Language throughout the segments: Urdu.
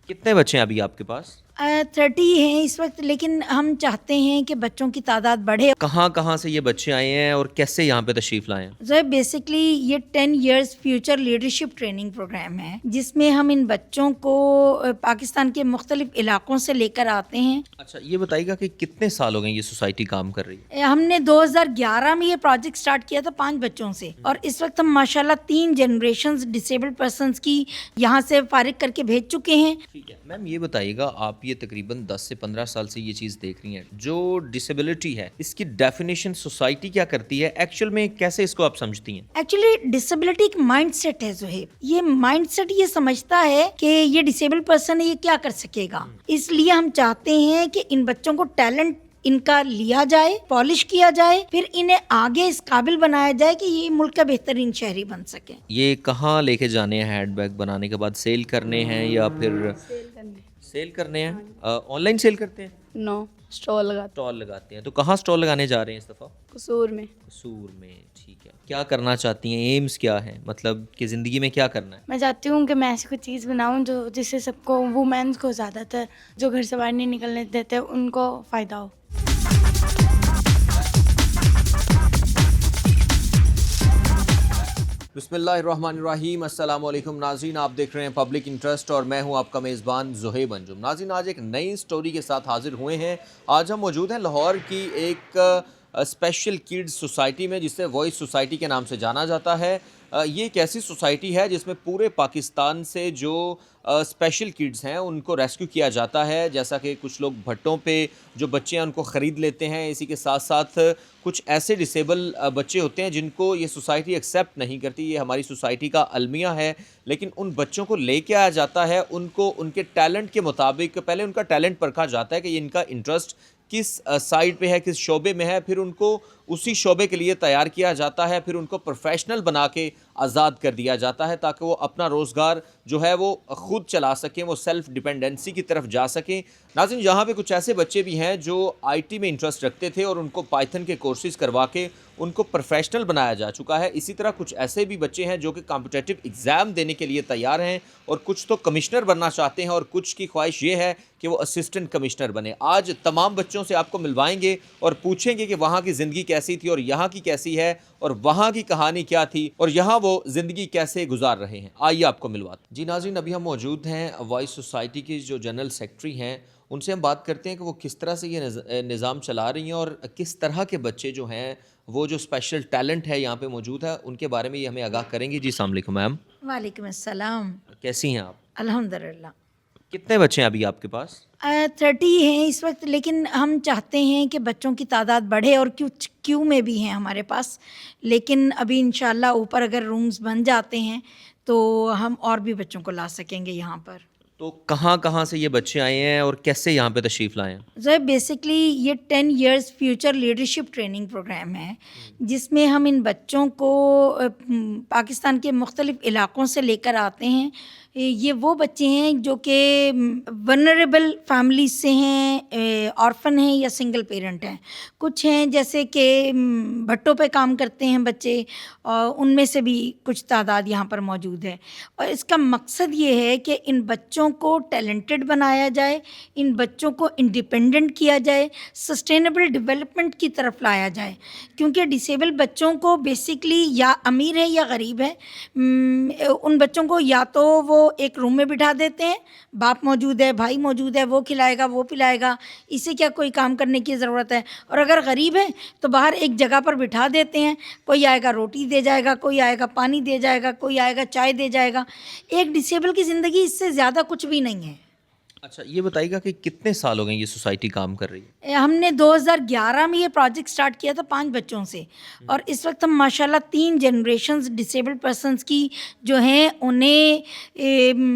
کتنے بچے ہیں ابھی آپ کے پاس؟ 30 ہیں اس وقت، لیکن ہم چاہتے ہیں کہ بچوں کی تعداد بڑھے. کہاں کہاں سے یہ بچے آئے ہیں اور کیسے یہاں پہ تشریف لائے ہیں؟ جو بیسکلی یہ 10 years future leadership training program ہے، جس میں ہم ان بچوں کو پاکستان کے مختلف علاقوں سے لے کر آتے ہیں. اچھا یہ بتائیے گا کہ کتنے سال ہو گئے یہ سوسائٹی کام کر رہی ہے؟ ہم نے 2011 میں یہ پروجیکٹ سٹارٹ کیا تھا 5 بچوں سے، اور اس وقت ہم ماشاءاللہ 3 جنریشنز ڈسیبلڈ پرسنز کی یہاں سے فارغ کر کے بھیج چکے ہیں. ٹھیک ہے میم، یہ بتائیے گا آپ یہ تقریباً 10 سے 15 سال سے یہ چیز دیکھ رہی ہیں، جو ڈسیبلٹی ہے اس کی ڈیفینیشن سوسائٹی کیا کرتی ہے ایکچوئل میں، کیسے اس کو آپ سمجھتی ہیں؟ ایکچولی ڈسیبلٹی ایک مائنڈ سیٹ ہے زہیب. یہ مائنڈ سیٹ یہ سمجھتا ہے کہ یہ ڈسیبل پرسن ہے، یہ کیا کر سکے گا. اس لیے ہم چاہتے ہیں کہ ان بچوں کو ٹیلنٹ ان کا لیا جائے، پالش کیا جائے، پھر انہیں آگے اس قابل بنایا جائے کہ یہ ملک کا بہترین شہری بن سکے. یہ کہاں لے کے جانے ہیں ہینڈ بیگ بنانے کے بعد؟ سیل کرنے ہیں یا پھر سیل کرنے ہیں؟ آن لائن سیل کرتے ہیں؟ نو، اسٹال لگاتے اسٹال لگاتے ہیں. تو کہاں اسٹال لگانے جا رہے ہیں اس دفعہ؟ قصور میں. قصور میں. ٹھیک ہے، کیا کرنا چاہتی ہیں؟ ایمز کیا ہے، مطلب کہ زندگی میں کیا کرنا ہے؟ میں چاہتی ہوں کہ میں ایسی کوئی چیز بناؤں جو جس سے سب کو، وومینس کو زیادہ تر جو گھر سے باہر نہیں نکلنے دیتے، ان کو فائدہ ہو. بسم اللہ الرحمن الرحیم. السلام علیکم ناظرین، آپ دیکھ رہے ہیں پبلک انٹرسٹ اور میں ہوں آپ کا میزبان زہیب انجم. ناظرین آج ایک نئی سٹوری کے ساتھ حاضر ہوئے ہیں. آج ہم موجود ہیں لاہور کی ایک اسپیشل کڈز سوسائٹی میں، جسے وائس سوسائٹی کے نام سے جانا جاتا ہے. یہ ایک ایسی سوسائٹی ہے جس میں پورے پاکستان سے جو اسپیشل کڈز ہیں ان کو ریسکیو کیا جاتا ہے. جیسا کہ کچھ لوگ بھٹوں پہ جو بچے ہیں ان کو خرید لیتے ہیں، اسی کے ساتھ ساتھ کچھ ایسے ڈسیبل بچے ہوتے ہیں جن کو یہ سوسائٹی ایکسیپٹ نہیں کرتی. یہ ہماری سوسائٹی کا المیہ ہے، لیکن ان بچوں کو لے کے آیا جاتا ہے. ان کو ان کے ٹیلنٹ کے مطابق پہلے ان کا ٹیلنٹ پرکھا جاتا ہے کہ ان کا انٹرسٹ کس سائڈ پہ ہے، کس شعبے میں ہے. پھر ان کو اسی شعبے کے لیے تیار کیا جاتا ہے. پھر ان کو پروفیشنل بنا کے آزاد کر دیا جاتا ہے تاکہ وہ اپنا روزگار جو ہے وہ خود چلا سکیں، وہ سیلف ڈیپینڈنسی کی طرف جا سکیں. ناظرین یہاں پہ کچھ ایسے بچے بھی ہیں جو آئی ٹی میں انٹرسٹ رکھتے تھے اور ان کو پائتھن کے کورسز کروا کے ان کو پروفیشنل بنایا جا چکا ہے. اسی طرح کچھ ایسے بھی بچے ہیں جو کہ کمپٹیٹیو ایگزام دینے کے لیے تیار ہیں، اور کچھ تو کمشنر بننا چاہتے ہیں، اور کچھ کی خواہش یہ ہے کہ وہ اسسٹنٹ کمشنر بنے. آج تمام بچوں سے آپ کو ملوائیں گے اور پوچھیں گے کہ وہاں کی زندگی کیسی تھی اور یہاں کی کیسی ہے، اور وہاں کی کہانی کیا تھی اور یہاں وہ زندگی کیسے گزار رہے ہیں. آئیے آپ کو ملواتے ہیں. جی ناظرین، ابھی ہم موجود ہیں وائس سوسائٹی کی جو جنرل سیکرٹری ہیں، ان سے ہم بات کرتے ہیں کہ وہ کس طرح سے یہ نظام چلا رہی ہیں اور کس طرح کے بچے جو ہیں وہ جو اسپیشل ٹیلنٹ ہے یہاں پہ موجود ہے ان کے بارے میں یہ ہمیں آگاہ کریں گی. جی السلام علیکم میم. وعلیکم السلام. کیسی ہیں آپ؟ الحمدللہ. کتنے بچے ہیں ابھی آپ کے پاس؟ 30 ہیں اس وقت، لیکن ہم چاہتے ہیں کہ بچوں کی تعداد بڑھے، اور کیو میں بھی ہیں ہمارے پاس. لیکن ابھی انشاءاللہ اوپر اگر رومز بن جاتے ہیں تو ہم اور بھی بچوں کو لا سکیں گے یہاں پر. تو کہاں کہاں سے یہ بچے آئے ہیں اور کیسے یہاں پہ تشریف لائے ہیں؟ جو بیسکلی یہ 10 years future leadership training program ہے، جس میں ہم ان بچوں کو پاکستان کے مختلف علاقوں سے لے کر آتے ہیں. یہ وہ بچے ہیں جو کہ ونریبل فیملیز سے ہیں، آرفن ہیں یا سنگل پیرنٹ ہیں. کچھ ہیں جیسے کہ بھٹوں پہ کام کرتے ہیں بچے، ان میں سے بھی کچھ تعداد یہاں پر موجود ہے. اور اس کا مقصد یہ ہے کہ ان بچوں کو ٹیلنٹڈ بنایا جائے، ان بچوں کو انڈیپینڈنٹ کیا جائے، سسٹینیبل ڈیولپمنٹ کی طرف لایا جائے. کیونکہ ڈسیبل بچوں کو بیسکلی یا امیر ہے یا غریب ہے، ان بچوں کو یا تو وہ ایک روم میں بٹھا دیتے ہیں، باپ موجود ہے، بھائی موجود ہے، وہ کھلائے گا وہ پلائے گا، اسے کیا کوئی کام کرنے کی ضرورت ہے. اور اگر غریب ہے تو باہر ایک جگہ پر بٹھا دیتے ہیں، کوئی آئے گا روٹی دے جائے گا، کوئی آئے گا پانی دے جائے گا، کوئی آئے گا چائے دے جائے گا. ایک ڈسیبل کی زندگی اس سے زیادہ کچھ بھی نہیں ہے. اچھا یہ بتائیے گا کہ کتنے سال ہو گئے یہ سوسائٹی کام کر رہی ہے؟ ہم نے 2011 میں یہ پروجیکٹ سٹارٹ کیا تھا 5 بچوں سے، اور اس وقت ہم ماشاءاللہ 3 جنریشنز ڈسیبلڈ پرسنز کی جو ہیں انہیں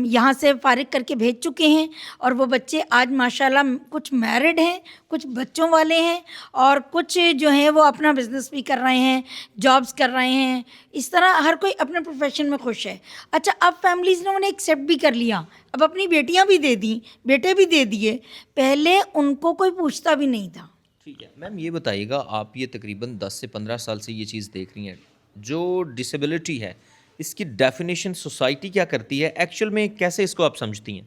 یہاں سے فارغ کر کے بھیج چکے ہیں. اور وہ بچے آج ماشاءاللہ کچھ میرڈ ہیں، کچھ بچوں والے ہیں، اور کچھ جو ہیں وہ اپنا بزنس بھی کر رہے ہیں، جابز کر رہے ہیں. اس طرح ہر کوئی اپنے پروفیشن میں خوش ہے. اچھا اب فیملیز نے انہیں ایکسیپٹ بھی کر لیا، اب اپنی بیٹیاں بھی دے دیں، بیٹے بھی دے دیے. پہلے ان کو کوئی پوچھتا بھی نہیں تھا. ٹھیک ہے میم، یہ بتائیے گا آپ یہ تقریباً 10 سے 15 سال سے یہ چیز دیکھ رہی ہیں، جو ڈسیبلٹی ہے اس کی ڈیفینیشن سوسائٹی کیا کرتی ہے ایکچوئل میں، کیسے اس کو آپ سمجھتی ہیں؟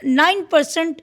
9%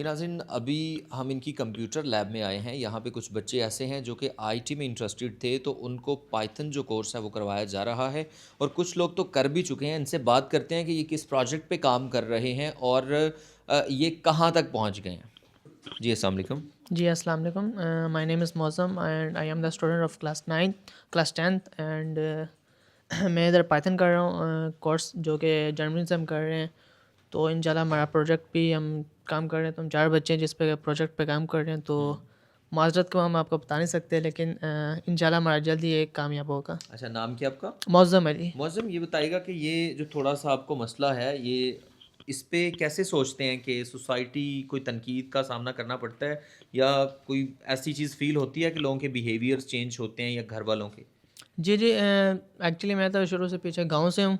یہ ناظرین ابھی ہم ان کی کمپیوٹر لیب میں آئے ہیں. یہاں پہ کچھ بچے ایسے ہیں جو کہ آئی ٹی میں انٹرسٹڈ تھے, تو ان کو پائتھن جو کورس ہے وہ کروایا جا رہا ہے, اور کچھ لوگ تو کر بھی چکے ہیں. ان سے بات کرتے ہیں کہ یہ کس پروجیکٹ پہ کام کر رہے ہیں اور یہ کہاں تک پہنچ گئے ہیں. جی السلام علیکم. جی السلام علیکم. My name is Moazzam and I am the student of class 10th and میں ادھر پائتھن کر رہا ہوں کورس جو کہ جرمنی سے ہم کر رہے ہیں. تو انشاءاللہ ہمارا پروجیکٹ بھی ہم کام کر رہے ہیں. تو ہم 4 بچے ہیں جس پہ پروجیکٹ پہ کام کر رہے ہیں. تو معذرت کو ہم آپ کو بتا نہیں سکتے, لیکن انشاءاللہ ہمارا جلدی ایک کامیاب ہوگا. اچھا, نام کیا آپ کا؟ موزم علی. موزم, یہ بتائیے گا کہ یہ جو تھوڑا سا آپ کو مسئلہ ہے, یہ اس پہ کیسے سوچتے ہیں کہ سوسائٹی کوئی تنقید کا سامنا کرنا پڑتا ہے, یا کوئی ایسی چیز فیل ہوتی ہے کہ لوگوں کے بیہیویئرز چینج ہوتے ہیں یا گھر والوں کے؟ جی ایکچولی میں تو شروع سے پیچھے گاؤں سے ہوں,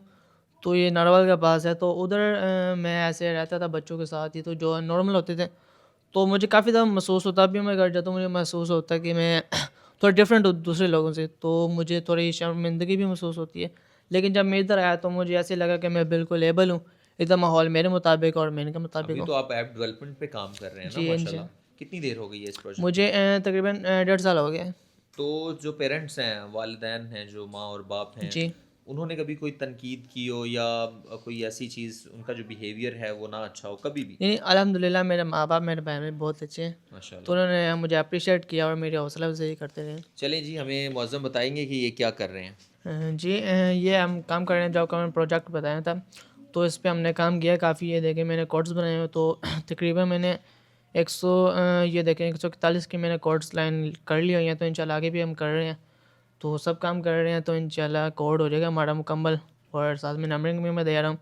تو یہ ناروال کے پاس ہے. تو ادھر میں ایسے رہتا تھا بچوں کے ساتھ ہی, تو جو نارمل ہوتے تھے. تو مجھے کافی دفعہ محسوس ہوتا, ابھی میں گھر جاتا ہوں مجھے محسوس ہوتا ہے کہ میں تھوڑا ڈفرینٹ ہوں دوسرے لوگوں سے. تو مجھے تھوڑی شرمندگی بھی محسوس ہوتی ہے. لیکن جب میں ادھر آیا تو مجھے ایسے لگا کہ میں بالکل ایبل ہوں, ادھر ماحول میرے مطابق اور میں ان کے مطابق ابھی ہوں. تو آپ ایپ ڈیولپمنٹ پہ کام کر رہے ہیں نا, ماشاءاللہ. کتنی دیر ہو گئی ہے اس پروجیکٹ؟ مجھے تقریباً 1.5 سال ہو گیا. تو جو پیرنٹس ہیں, والدین ہیں, جو ماں اور باپ ہیں, جی, انہوں نے کبھی کوئی تنقید کی ہو یا کوئی ایسی چیز, ان کا جو بیہیویئر ہے وہ نہ اچھا ہو کبھی بھی؟ یعنی الحمدللہ میرے ماں باپ میرے بہن میں بہت اچھے ہیں, ماشاء تو اللہ. انہوں نے مجھے اپریشیٹ کیا اور میری حوصلہ افزائی کرتے رہے. چلیں جی, ہمیں معظم بتائیں گے کہ یہ کیا کر رہے ہیں؟ جی یہ ہم کام کر رہے ہیں جو آپ کو ہمیں پروجیکٹ بتایا تھا, تو اس پہ ہم نے کام کیا کافی. یہ دیکھیں میں نے کوڈس بنائے ہوئے, تو تقریباً میں نے 141 کی میں نے کوڈس لائن کر لی ہوئی ہیں. تو انشاءاللہ آگے بھی ہم کر رہے ہیں, تو سب کام کر رہے ہیں. تو انشاءاللہ کوڈ ہو جائے گا ہمارا مکمل, اور ساتھ میں نمبرنگ بھی میں دے رہا ہوں.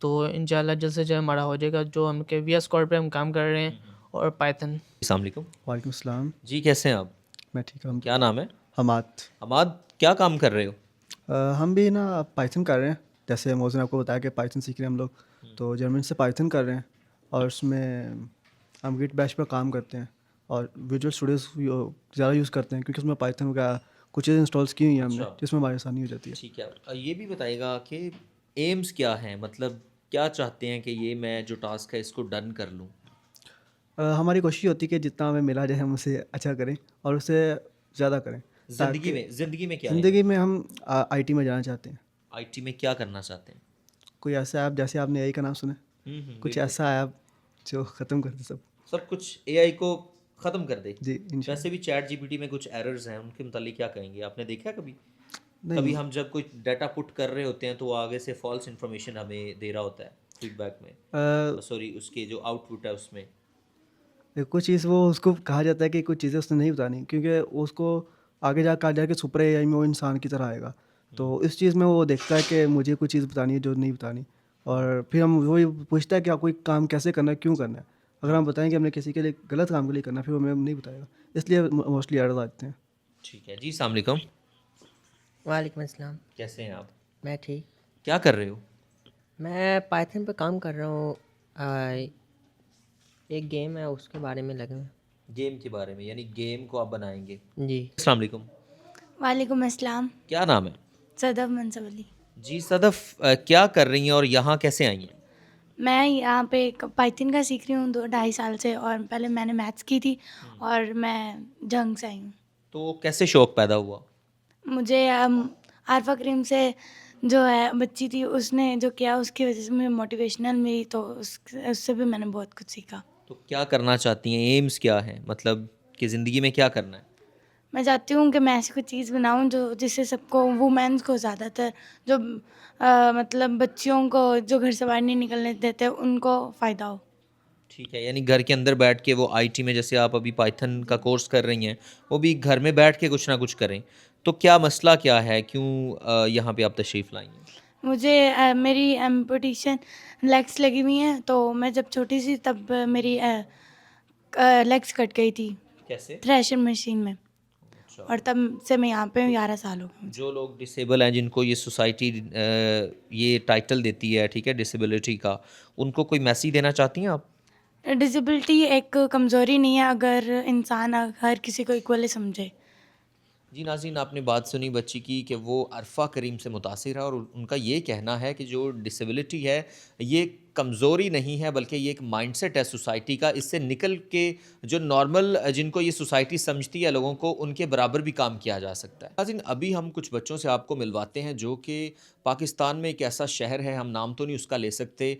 تو انشاءاللہ جلد سے جلد ہمارا ہو جائے گا. جو ہم کے وی ایس کوڈ پہ ہم کام کر رہے ہیں اور پائتھن. السلام علیکم. وعلیکم السلام. جی کیسے ہیں آپ؟ میں ٹھیک ہوں. کیا نام ہے؟ حماد. حماد, کیا کام کر رہے ہو؟ ہم بھی نا پائتھن کر رہے ہیں, جیسے موزن نے آپ کو بتایا کہ پائتھن سیکھ رہے ہیں ہم لوگ. تو جرمن سے پائتھن کر رہے ہیں, اور اس میں ہم گٹ بیش پہ کام کرتے ہیں, اور ویژول اسٹوڈیوز زیادہ یوز کرتے ہیں کیونکہ اس میں پائتھن کا کچھ چیزیں انسٹالس کی ہوئی ہیں ہم نے, جس میں ہماری آسانی ہو جاتی ہے. ٹھیک ہے, یہ بھی بتائیے گا کہ ایمز کیا ہیں, مطلب کیا چاہتے ہیں کہ یہ میں جو ٹاسک ہے اس کو ڈن کر لوں؟ ہماری کوشش ہوتی ہے کہ جتنا ہمیں ملا جائے ہم اسے اچھا کریں اور اسے زیادہ کریں. زندگی میں کیا ہے؟ زندگی میں ہم آئی ٹی میں جانا چاہتے ہیں. آئی ٹی میں کیا کرنا چاہتے ہیں؟ کوئی ایسا ایپ, جیسے آپ نے اے آئی کا نام سنا, کچھ ایسا ایپ جو ختم کر دے سب کچھ اے آئی کو ختم کر دے. جی ویسے بھی چیٹ جی پی ٹی میں کچھ ایررز ہیں, ان کے متعلق کیا کہیں گے؟ آپ نے دیکھا کبھی ہم جب کوئی ڈیٹا پٹ کر رہے ہوتے ہیں تو وہ آگے سے فالس انفارمیشن ہمیں دے رہا ہوتا ہے فیڈ بیک میں, سوری اس کے جو آؤٹ پٹ ہے اس میں کچھ چیز وہ اس کو کہا جاتا ہے کہ کچھ چیزیں اس نے نہیں بتانی, کیونکہ اس کو آگے جا کے سپر اے آئی میں وہ انسان کی طرح آئے گا. تو اس چیز میں وہ دیکھتا ہے کہ مجھے کوئی چیز بتانی ہے جو نہیں بتانی, اور پھر ہم وہی پوچھتا ہے کہ آپ کوئی کام کیسے کرنا ہے, کیوں کرنا ہے. اگر ہم بتائیں کہ ہم نے کسی کے لیے غلط کام کے لیے کرنا ہے, پھر وہ ہمیں نہیں بتائے گا, اس لیے موسٹلی ایررز آتے ہیں. ٹھیک ہے جی, السلام علیکم. وعلیکم السلام. کیسے ہیں آپ؟ میں ٹھیک. کیا کر رہے ہو؟ میں پائتھن پہ کام کر رہا ہوں. ایک گیم ہے اس کے بارے میں لگے ہوئے. گیم کے بارے میں, یعنی گیم کو آپ بنائیں گے؟ جی. السلام علیکم. وعلیکم السلام. کیا نام ہے؟ صدف منصب علی. جی صدف, کیا کر رہی ہیں اور یہاں کیسے آئی ہیں؟ میں یہاں پہ پائتھن کا سیکھ رہی ہوں 2-2.5 سال سے, اور پہلے میں نے میتھس کی تھی, اور میں جنگ سے آئی ہوں. تو کیسے شوق پیدا ہوا؟ مجھے عارفہ کریم سے جو ہے بچی تھی, اس نے جو کیا اس کی وجہ سے مجھے موٹیویشنل ملی, تو اس سے بھی میں نے بہت کچھ سیکھا. تو کیا کرنا چاہتی ہیں, ایمز کیا ہیں, مطلب کہ زندگی میں کیا کرنا ہے؟ میں چاہتی ہوں کہ میں ایسی کوئی چیز بناؤں جو جس سے سب کو, وومینس کو زیادہ تر, جو مطلب بچیوں کو جو گھر سے باہر نہیں نکلنے دیتے, ان کو فائدہ ہو. ٹھیک ہے, یعنی گھر کے اندر بیٹھ کے وہ آئی ٹی میں, جیسے آپ ابھی پائتھن کا کورس کر رہی ہیں, وہ بھی گھر میں بیٹھ کے کچھ نہ کچھ کریں. تو کیا مسئلہ کیا ہے, کیوں یہاں پہ آپ تشریف لائیں ہیں؟ مجھے میری ایمپوٹیشن لیگس لگی ہوئی ہیں, تو میں جب چھوٹی سی تب میری لیگس کٹ گئی تھی. کیسے؟ تھریشر مشین میں, اور تب سے میں یہاں پہ 11 سال ہو گئے. جو لوگ ڈسیبل ہیں, جن کو یہ سوسائٹی یہ ٹائٹل دیتی ہے, ٹھیک ہے, ڈسیبلٹی کا, ان کو کوئی میسیج دینا چاہتی ہیں آپ؟ ڈسیبلٹی ایک کمزوری نہیں ہے اگر انسان ہر کسی کو ایکولی سمجھے. جی ناظرین, آپ نے بات سنی بچی کی کہ وہ عرفہ کریم سے متاثر ہے, اور ان کا یہ کہنا ہے کہ جو ڈسیبلٹی ہے یہ کمزوری نہیں ہے بلکہ یہ ایک مائنڈ سیٹ ہے سوسائٹی کا. اس سے نکل کے جو نارمل جن کو یہ سوسائٹی سمجھتی ہے لوگوں کو, ان کے برابر بھی کام کیا جا سکتا ہے. ناظرین, ابھی ہم کچھ بچوں سے آپ کو ملواتے ہیں جو کہ پاکستان میں ایک ایسا شہر ہے, ہم نام تو نہیں اس کا لے سکتے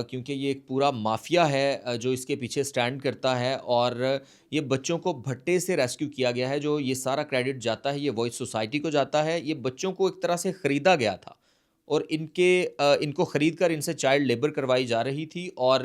کیونکہ یہ ایک پورا مافیا ہے جو اس کے پیچھے سٹینڈ کرتا ہے, اور یہ بچوں کو بھٹے سے ریسکیو کیا گیا ہے. جو یہ سارا کریڈٹ جاتا ہے یہ وائس سوسائٹی کو جاتا ہے. یہ بچوں کو ایک طرح سے خریدا گیا تھا اور ان کو خرید کر ان سے چائلڈ لیبر کروائی جا رہی تھی, اور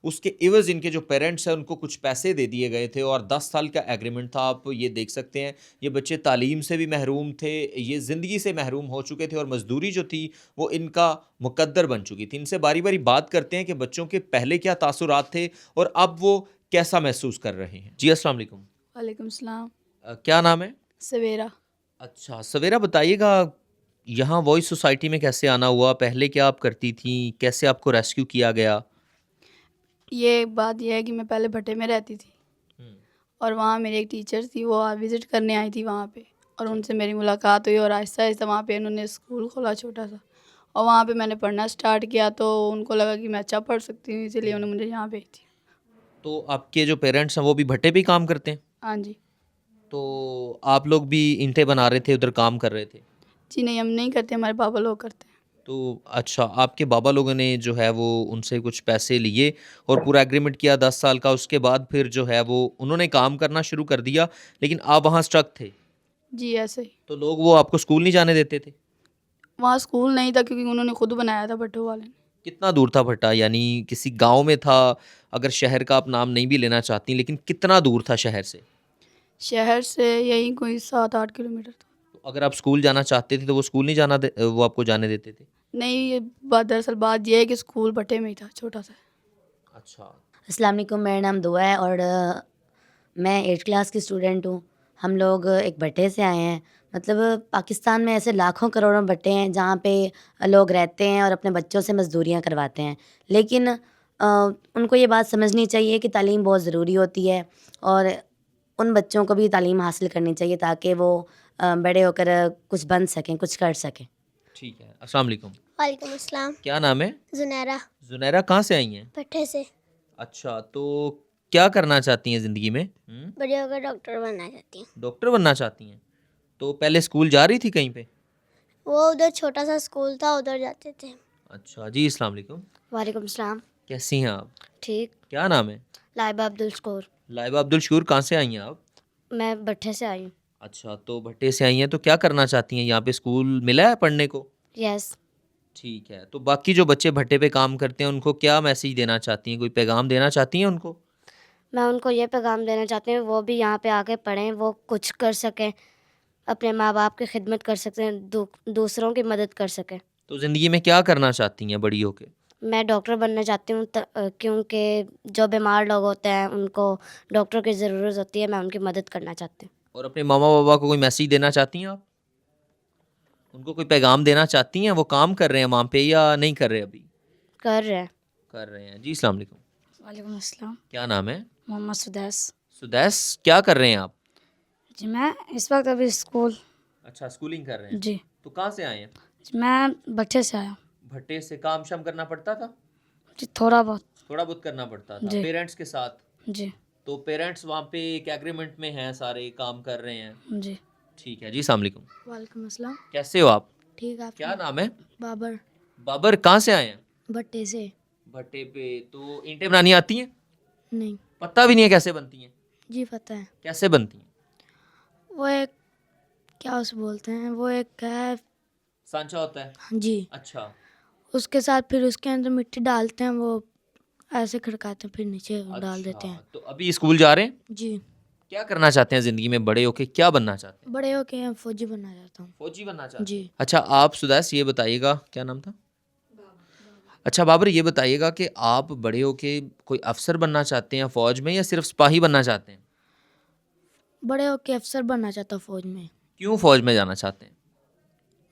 اس کے عوض ان کے جو پیرنٹس ہیں ان کو کچھ پیسے دے دیے گئے تھے, اور 10 سال کا ایگریمنٹ تھا. آپ یہ دیکھ سکتے ہیں یہ بچے تعلیم سے بھی محروم تھے, یہ زندگی سے محروم ہو چکے تھے, اور مزدوری جو تھی وہ ان کا مقدر بن چکی تھی. ان سے باری باری بات کرتے ہیں کہ بچوں کے پہلے کیا تاثرات تھے اور اب وہ کیسا محسوس کر رہے ہیں. جی السلام علیکم. وعلیکم السلام. کیا نام ہے؟ سویرا. اچھا سویرا, بتائیے گا یہاں وائس سوسائٹی میں کیسے آنا ہوا, پہلے کیا آپ کرتی تھیں, کیسے آپ کو ریسکیو کیا گیا؟ یہ بات یہ ہے کہ میں پہلے بھٹے میں رہتی تھی اور وہاں میری ایک ٹیچر تھی, وہ وزٹ کرنے آئی تھی وہاں پہ, اور ان سے میری ملاقات ہوئی, اور آہستہ آہستہ وہاں پہ انہوں نے اسکول کھولا چھوٹا سا, اور وہاں پہ میں نے پڑھنا سٹارٹ کیا. تو ان کو لگا کہ میں اچھا پڑھ سکتی ہوں, اسی لیے انہوں نے مجھے یہاں بھیج دیا. تو آپ کے جو پیرنٹس ہیں وہ بھی بھٹے پہ ہی کام کرتے ہیں؟ ہاں جی. تو آپ لوگ بھی اینٹیں بنا رہے تھے, ادھر کام کر رہے تھے؟ جی نہیں, ہم نہیں کرتے, ہمارے پاپا لوگ کرتے ہیں. تو اچھا, آپ کے بابا لوگوں نے جو ہے وہ ان سے کچھ پیسے لیے اور پورا ایگریمنٹ کیا 10 سال کا, اس کے بعد پھر جو ہے وہ انہوں نے کام کرنا شروع کر دیا, لیکن آپ وہاں اسٹرک تھے؟ جی ایسے ہی. تو لوگ وہ آپ کو اسکول نہیں جانے دیتے تھے؟ وہاں اسکول نہیں تھا کیونکہ انہوں نے خود بنایا تھا بھٹو والے نے. کتنا دور تھا بھٹا, یعنی کسی گاؤں میں تھا؟ اگر شہر کا آپ نام نہیں بھی لینا چاہتی, لیکن کتنا دور تھا شہر سے؟ شہر سے یہی کوئی 7-8 کلومیٹر تھا. اگر آپ اسکول جانا چاہتے تھے تو وہ اسکول نہیں وہ آپ کو جانے دیتے تھے؟ نہیں, یہ بات دراصل بات یہ ہے کہ اسکول بھٹے میں ہی تھا چھوٹا سا. اچھا. السلام علیکم, میرا نام دعا ہے اور میں 8 کلاس کی اسٹوڈنٹ ہوں. ہم لوگ ایک بھٹے سے آئے ہیں. مطلب پاکستان میں ایسے لاکھوں کروڑوں بھٹے ہیں جہاں پہ لوگ رہتے ہیں اور اپنے بچوں سے مزدوریاں کرواتے ہیں, لیکن ان کو یہ بات سمجھنی چاہیے کہ تعلیم بہت ضروری ہوتی ہے, اور ان بچوں کو بھی تعلیم حاصل کرنی چاہیے تاکہ وہ بڑے ہو کر کچھ بن سکیں, کچھ کر سکیں. ٹھیک ہے. السلام علیکم. وعلیکم السلام. کیا نام ہے؟ زنیرہ. زنیرہ, کہاں سے آئی ہیں؟ بھٹے سے. اچھا, تو کیا کرنا چاہتی ہیں زندگی میں؟ بڑے ہو کر ڈاکٹر بننا چاہتی ہوں. ڈاکٹر بننا چاہتی ہیں. تو پہلے اسکول جا رہی تھی کہیں پہ؟ وہ ادھر چھوٹا سا اسکول تھا, ادھر جاتے تھے. اچھا جی. السلام علیکم. وعلیکم السلام. کیسی ہیں آپ؟ ٹھیک. کیا نام ہے؟ لائبہ عبدالشکور. لائبہ عبدالشکور, کہاں سے آئی ہیں آپ؟ میں بھٹے سے آئی ہوں. اچھا, تو بھٹے سے آئی ہیں, تو کیا کرنا چاہتی ہیں, یہاں پہ اسکول ملا ہے پڑھنے کو؟ یس. ٹھیک ہے. تو باقی جو بچے بھٹے پہ کام کرتے ہیں ان کو کیا میسیج دینا چاہتی ہیں, کوئی پیغام دینا چاہتی ہیں ان کو؟ میں ان کو یہ پیغام دینا چاہتی ہوں وہ بھی یہاں پہ آ کے پڑھیں, وہ کچھ کر سکیں, اپنے ماں باپ کی خدمت کر سکتے ہیں, دوسروں کی مدد کر سکیں. تو زندگی میں کیا کرنا چاہتی ہیں بڑی ہو کے؟ میں ڈاکٹر بننا چاہتی ہوں کیونکہ جو بیمار لوگ ہوتے ہیں ان کو ڈاکٹر کی ضرورت ہوتی ہے, میں ان کی مدد کرنا چاہتی ہوں. اور اپنے ماما بابا کو کوئی میسیج دینا چاہتی ہیں آپ؟ ان کو کوئی پیغام دینا چاہتی ہیں؟ وہ کام کر رہے ہیں وہاں پہ یا نہیں کر رہے ابھی؟ کر رہے ہیں. کر رہے ہیں. جی السلام علیکم. وعلیکم السلام. کیا نام ہے؟ محمد سدیس. سدیس, کیا کر رہے ہیں آپ؟ جی میں اس وقت ابھی اسکول. اچھا, اسکولنگ کر رہے ہیں. جی. تو کہاں سے آئے ہیں؟ میں بھٹے سے آیا. بھٹے سے. کام شام کرنا پڑتا تھا؟ جی تھوڑا بہت. تھوڑا بہت کرنا پڑتا تھا. جی. پیرنٹس کے ساتھ؟ جی. تو پیرنٹس وہاں پہ ایک ایگریمنٹ میں ہیں, سارے کام کر رہے ہیں. جی. ٹھیک ہے. جی السلام علیکم. وعلیکم السلام. کیسے ہو آپ؟ ٹھیک. آپ کیا نام ہے؟ بابر. بابر, کہاں سے آئے ہیں؟ بھٹے سے. بھٹے پہ. تو اینٹیں بنانی آتی ہیں؟ نہیں. پتہ بھی نہیں ہے کیسے بنتی ہیں؟ جی پتہ ہے. کیسے بنتی ہیں؟ وہ ایک کیا اسے بولتے ہیں, وہ ایک ہے. سانچا ہوتا ہے. جی. اچھا. اس کے ساتھ پھر اس کے اندر مٹی ڈالتے ہیں, وہ ایسے کھڑکاتے ہیں, پھر نیچے ڈال دیتے ہیں. تو ابھی اسکول جا رہے ہیں؟ جی. کیا کرنا چاہتے ہیں زندگی میں بڑے ہو کے, کیا بننا چاہتے ہیں؟ بڑے ہو کے فوجی بننا چاہتا ہوں. فوجی بننا چاہتے ہیں. جی. اچھا, آپ سدیس یہ بتائیے گا, کیا نام تھا؟ اچھا بابر, یہ بتائیے گا کہ آپ بڑے ہو کے کوئی افسر بننا چاہتے ہیں فوج میں, یا صرف سپاہی بننا چاہتے ہیں؟ بڑے ہو کے افسر بننا چاہتا ہوں فوج میں. کیوں فوج میں جانا چاہتے ہیں؟